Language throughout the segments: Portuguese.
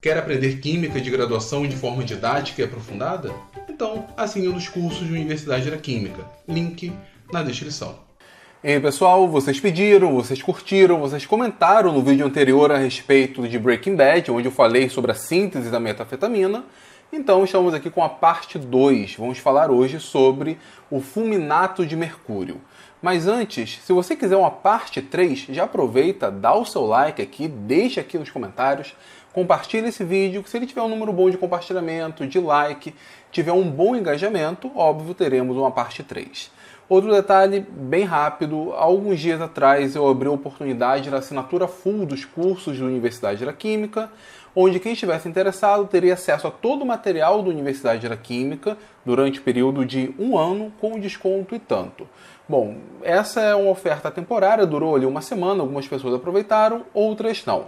Quer aprender Química de graduação de forma didática e aprofundada? Então, assine um dos cursos de Universidade da Química. Link na descrição. E aí pessoal, vocês pediram, vocês curtiram, vocês comentaram no vídeo anterior a respeito de Breaking Bad, onde eu falei sobre a síntese da metanfetamina. Então estamos aqui com a parte 2. Vamos falar hoje sobre o fulminato de mercúrio. Mas antes, se você quiser uma parte 3, já aproveita, dá o seu like aqui, deixa aqui nos comentários, compartilha esse vídeo, que se ele tiver um número bom de compartilhamento, de like, tiver um bom engajamento, óbvio, teremos uma parte 3. Outro detalhe bem rápido, há alguns dias atrás eu abri a oportunidade da assinatura full dos cursos da Universidade da Química, onde quem estivesse interessado teria acesso a todo o material da Universidade da Química durante o período de 1 ano com desconto e tanto. Bom, essa é uma oferta temporária, durou ali uma semana, algumas pessoas aproveitaram, outras não.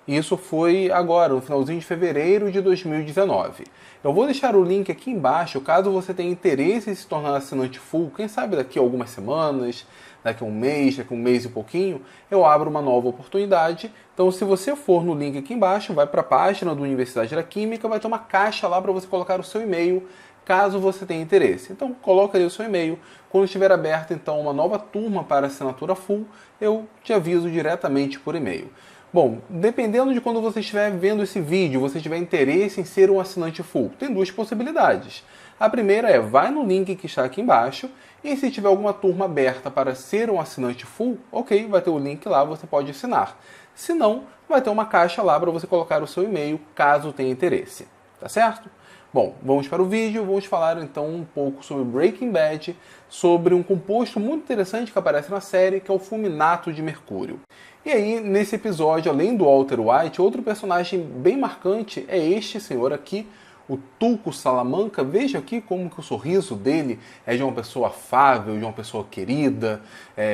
Isso foi agora, no finalzinho de fevereiro de 2019. Eu vou deixar o link aqui embaixo, caso você tenha interesse em se tornar assinante full, quem sabe daqui a algumas semanas, daqui a um mês e pouquinho, eu abro uma nova oportunidade. Então, se você for no link aqui embaixo, vai para a página da Universidade da Química, vai ter uma caixa lá para você colocar o seu e-mail, caso você tenha interesse. Então, coloca ali o seu e-mail. Quando estiver aberta, então, uma nova turma para assinatura full, eu te aviso diretamente por e-mail. Bom, dependendo de quando você estiver vendo esse vídeo, você tiver interesse em ser um assinante full, tem duas possibilidades. A primeira é, vai no link que está aqui embaixo, e se tiver alguma turma aberta para ser um assinante full, ok, vai ter o link lá, você pode assinar. Se não, vai ter uma caixa lá para você colocar o seu e-mail, caso tenha interesse. Tá certo? Bom, vamos para o vídeo, vamos falar então um pouco sobre Breaking Bad, sobre um composto muito interessante que aparece na série, que é o fulminato de mercúrio. E aí, nesse episódio, além do Walter White, outro personagem bem marcante é este senhor aqui, o Tuco Salamanca. Veja aqui como que o sorriso dele é de uma pessoa afável, de uma pessoa querida,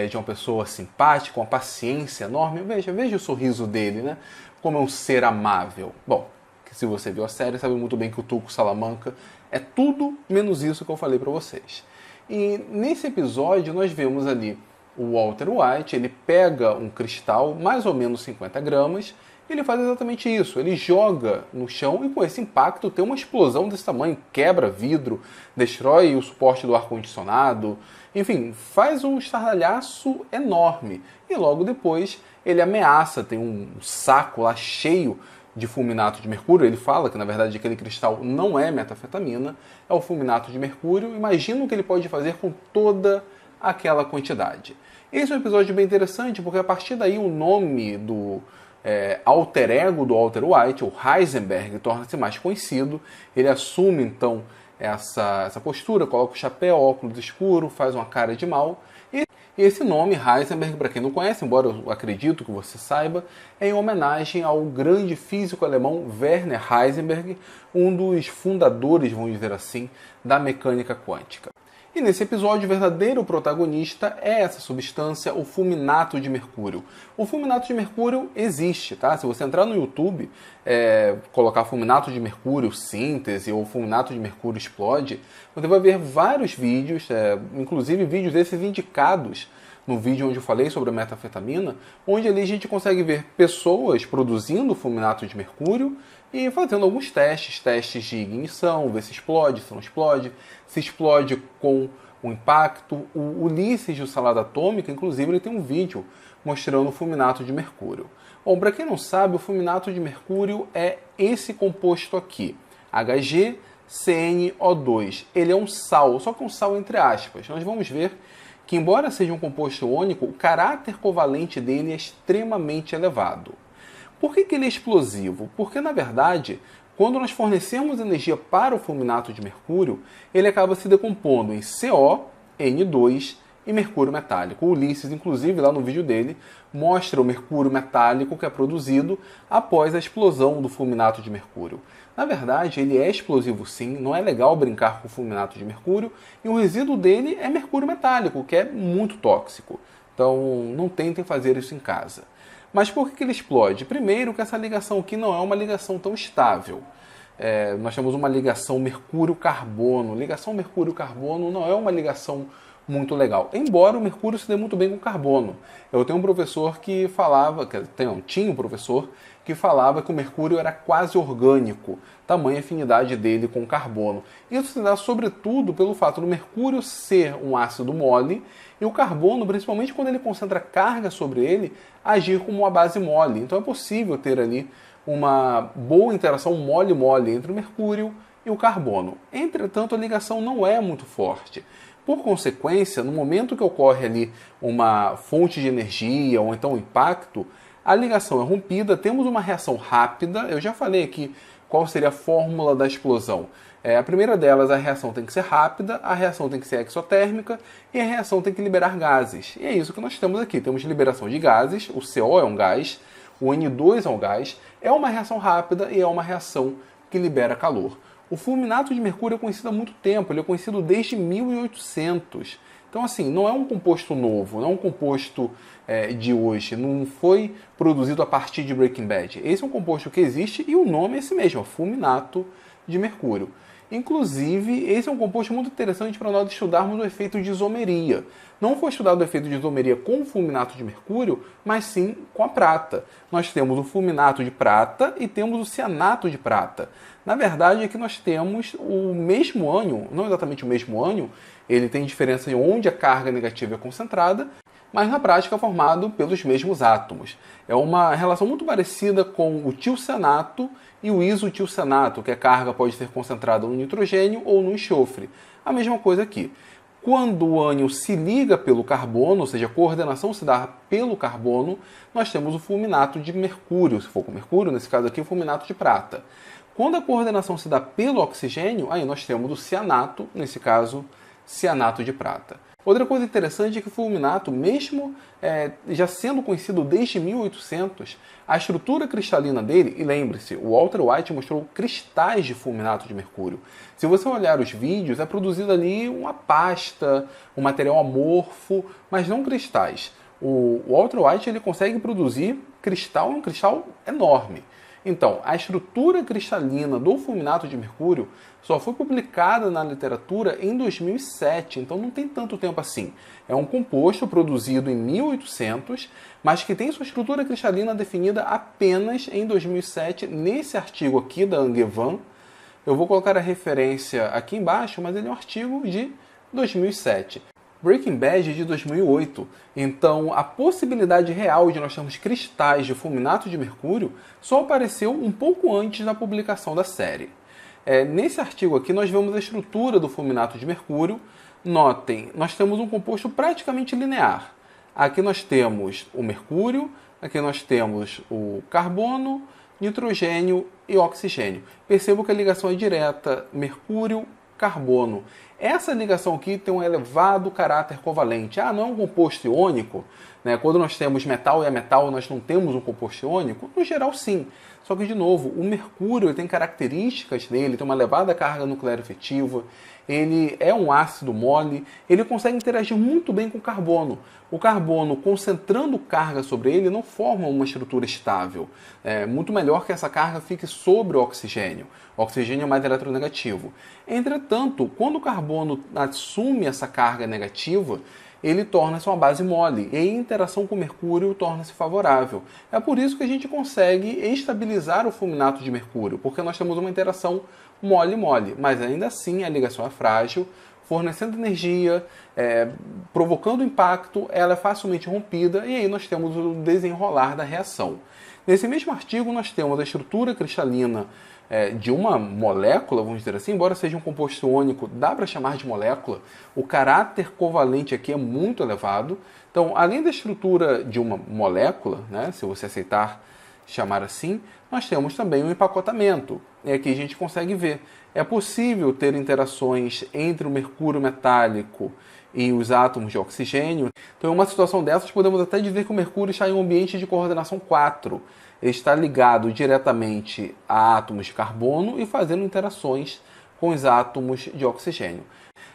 de uma pessoa simpática, uma paciência enorme. Veja o sorriso dele, né? Como é um ser amável. Bom, se você viu a série, sabe muito bem que o Tuco Salamanca é tudo menos isso que eu falei para vocês. E nesse episódio nós vemos ali o Walter White, ele pega um cristal, mais ou menos 50 gramas, e ele faz exatamente isso. Ele joga no chão e com esse impacto tem uma explosão desse tamanho, quebra vidro, destrói o suporte do ar-condicionado, enfim, faz um estardalhaço enorme. E logo depois ele ameaça, tem um saco lá cheio de fulminato de mercúrio. Ele fala que na verdade aquele cristal não é metanfetamina, é o fulminato de mercúrio. Imagina o que ele pode fazer com toda aquela quantidade. Esse é um episódio bem interessante porque a partir daí o nome do alter ego do Walter White, o Heisenberg, torna-se mais conhecido. Ele assume então essa postura, coloca o chapéu, óculos escuro, faz uma cara de mal. E esse nome, Heisenberg, para quem não conhece, embora eu acredito que você saiba, é em homenagem ao grande físico alemão Werner Heisenberg, um dos fundadores, vamos dizer assim, da mecânica quântica. E nesse episódio, o verdadeiro protagonista é essa substância, o fulminato de mercúrio. O fulminato de mercúrio existe, tá? Se você entrar no YouTube, colocar fulminato de mercúrio síntese ou fulminato de mercúrio explode, você vai ver vários vídeos, inclusive vídeos desses indicados no vídeo onde eu falei sobre a metanfetamina, onde ali a gente consegue ver pessoas produzindo fulminato de mercúrio e fazendo alguns testes de ignição, ver se explode, se não explode, se explode com o impacto. O Ulisses do Salada Atômica, inclusive, ele tem um vídeo mostrando o fulminato de mercúrio. Bom, para quem não sabe, o fulminato de mercúrio é esse composto aqui, HgCnO2. Ele é um sal, só que um sal entre aspas. Nós vamos ver que, embora seja um composto único, o caráter covalente dele é extremamente elevado. Por que ele é explosivo? Porque, na verdade, quando nós fornecemos energia para o fulminato de mercúrio, ele acaba se decompondo em CO, N2 e mercúrio metálico. O Ulisses, inclusive, lá no vídeo dele, mostra o mercúrio metálico que é produzido após a explosão do fulminato de mercúrio. Na verdade, ele é explosivo sim, não é legal brincar com o fulminato de mercúrio, e o resíduo dele é mercúrio metálico, que é muito tóxico. Então, não tentem fazer isso em casa. Mas por que ele explode? Primeiro que essa ligação aqui não é uma ligação tão estável. Nós temos uma ligação mercúrio-carbono. Ligação mercúrio-carbono não é uma ligação muito legal, embora o mercúrio se dê muito bem com carbono. Eu tenho um professor que falava, tinha um professor que falava que o mercúrio era quase orgânico, tamanha afinidade dele com o carbono. Isso se dá sobretudo pelo fato do mercúrio ser um ácido mole e o carbono, principalmente quando ele concentra carga sobre ele, agir como uma base mole. Então é possível ter ali uma boa interação mole-mole entre o mercúrio e o carbono. Entretanto, a ligação não é muito forte. Por consequência, no momento que ocorre ali uma fonte de energia ou então um impacto, a ligação é rompida, temos uma reação rápida. Eu já falei aqui qual seria a fórmula da explosão. A primeira delas, a reação tem que ser rápida, a reação tem que ser exotérmica e a reação tem que liberar gases. E é isso que nós temos aqui. Temos liberação de gases, o CO é um gás, o N2 é um gás, é uma reação rápida e é uma reação que libera calor. O fulminato de mercúrio é conhecido há muito tempo, ele é conhecido desde 1800. Então, assim, não é um composto novo, não é um composto de hoje, não foi produzido a partir de Breaking Bad. Esse é um composto que existe e o nome é esse mesmo, é fulminato de mercúrio. Inclusive, esse é um composto muito interessante para nós estudarmos o efeito de isomeria. Não foi estudado o efeito de isomeria com o fulminato de mercúrio, mas sim com a prata. Nós temos o fulminato de prata e temos o cianato de prata. Na verdade, aqui nós temos o mesmo ânion, não exatamente o mesmo ânion, ele tem diferença em onde a carga negativa é concentrada, mas na prática é formado pelos mesmos átomos. É uma relação muito parecida com o tiocianato e o isotiocianato, que a carga pode ser concentrada no nitrogênio ou no enxofre. A mesma coisa aqui. Quando o ânion se liga pelo carbono, ou seja, a coordenação se dá pelo carbono, nós temos o fulminato de mercúrio. Se for com mercúrio, nesse caso aqui, o fulminato de prata. Quando a coordenação se dá pelo oxigênio, aí nós temos o cianato, nesse caso, cianato de prata. Outra coisa interessante é que o fulminato, mesmo já sendo conhecido desde 1800, a estrutura cristalina dele, e lembre-se, o Walter White mostrou cristais de fulminato de mercúrio. Se você olhar os vídeos, é produzido ali uma pasta, um material amorfo, mas não cristais. O Walter White ele consegue produzir cristal, um cristal enorme. Então, a estrutura cristalina do fulminato de mercúrio só foi publicada na literatura em 2007, então não tem tanto tempo assim. É um composto produzido em 1800, mas que tem sua estrutura cristalina definida apenas em 2007, nesse artigo aqui da Angevin. Eu vou colocar a referência aqui embaixo, mas ele é um artigo de 2007. Breaking Bad é de 2008, então a possibilidade real de nós termos cristais de fulminato de mercúrio só apareceu um pouco antes da publicação da série. Nesse artigo aqui nós vemos a estrutura do fulminato de mercúrio. Notem, nós temos um composto praticamente linear. Aqui nós temos o mercúrio, aqui nós temos o carbono, nitrogênio e oxigênio. Percebo que a ligação é direta, mercúrio-carbono. Essa ligação aqui tem um elevado caráter covalente. Não é um composto iônico? Quando nós temos metal e metal, nós não temos um composto iônico? No geral, sim. Só que, de novo, o mercúrio tem características dele, tem uma elevada carga nuclear efetiva, ele é um ácido mole, ele consegue interagir muito bem com o carbono. O carbono, concentrando carga sobre ele, não forma uma estrutura estável. É muito melhor que essa carga fique sobre o oxigênio. O oxigênio é mais eletronegativo. Entretanto, quando o carbono assume essa carga negativa, ele torna-se uma base mole e a interação com o mercúrio torna-se favorável. É por isso que a gente consegue estabilizar o fulminato de mercúrio, porque nós temos uma interação mole-mole, mas ainda assim a ligação é frágil, fornecendo energia, provocando impacto, ela é facilmente rompida e aí nós temos o desenrolar da reação. Nesse mesmo artigo nós temos a estrutura cristalina de uma molécula, vamos dizer assim, embora seja um composto iônico, dá para chamar de molécula. O caráter covalente aqui é muito elevado. Então, além da estrutura de uma molécula, se você aceitar chamar assim, nós temos também um empacotamento. E aqui a gente consegue ver. É possível ter interações entre o mercúrio metálico e os átomos de oxigênio. Então, em uma situação dessas, podemos até dizer que o mercúrio está em um ambiente de coordenação 4. Ele está ligado diretamente a átomos de carbono e fazendo interações com os átomos de oxigênio.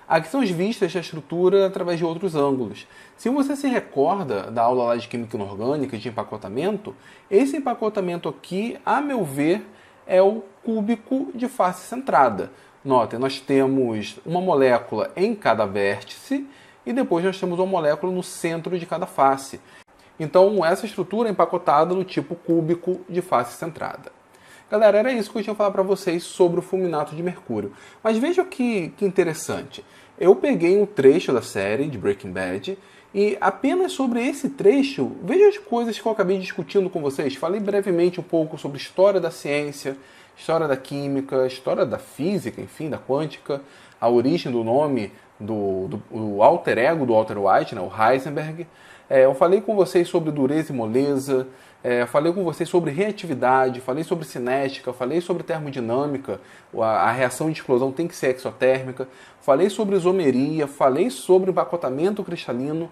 Aqui são as vistas da estrutura através de outros ângulos. Se você se recorda da aula lá de Química Inorgânica, de empacotamento, esse empacotamento aqui, a meu ver, é o cúbico de face centrada. Notem, nós temos uma molécula em cada vértice e depois nós temos uma molécula no centro de cada face. Então, essa estrutura é empacotada no tipo cúbico de face centrada. Galera, era isso que eu tinha que falar para vocês sobre o fulminato de mercúrio. Mas veja que interessante. Eu peguei um trecho da série de Breaking Bad e apenas sobre esse trecho, veja as coisas que eu acabei discutindo com vocês. Falei brevemente um pouco sobre história da ciência, história da química, história da física, enfim, da quântica, a origem do nome do alter ego do Walter White, né, o Heisenberg. Eu falei com vocês sobre dureza e moleza, falei com vocês sobre reatividade, falei sobre cinética, falei sobre termodinâmica, a reação de explosão tem que ser exotérmica, falei sobre isomeria, falei sobre empacotamento cristalino.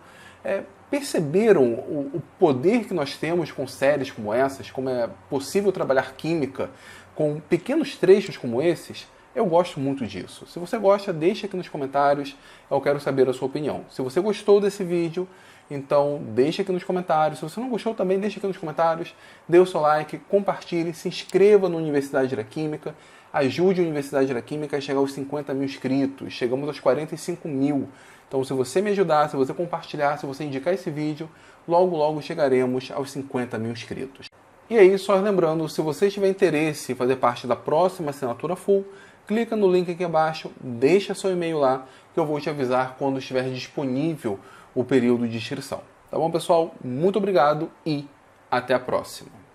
Perceberam o poder que nós temos com séries como essas, como é possível trabalhar química com pequenos trechos como esses? Eu gosto muito disso. Se você gosta, deixa aqui nos comentários, eu quero saber a sua opinião. Se você gostou desse vídeo, então deixa aqui nos comentários. Se você não gostou também, deixa aqui nos comentários. Dê o seu like, compartilhe, se inscreva no Universidade da Química. Ajude a Universidade da Química a chegar aos 50 mil inscritos. Chegamos aos 45 mil. Então se você me ajudar, se você compartilhar, se você indicar esse vídeo, logo chegaremos aos 50 mil inscritos. E aí, só lembrando, se você tiver interesse em fazer parte da próxima assinatura full, clica no link aqui abaixo, deixa seu e-mail lá, que eu vou te avisar quando estiver disponível o período de inscrição. Tá bom, pessoal? Muito obrigado e até a próxima.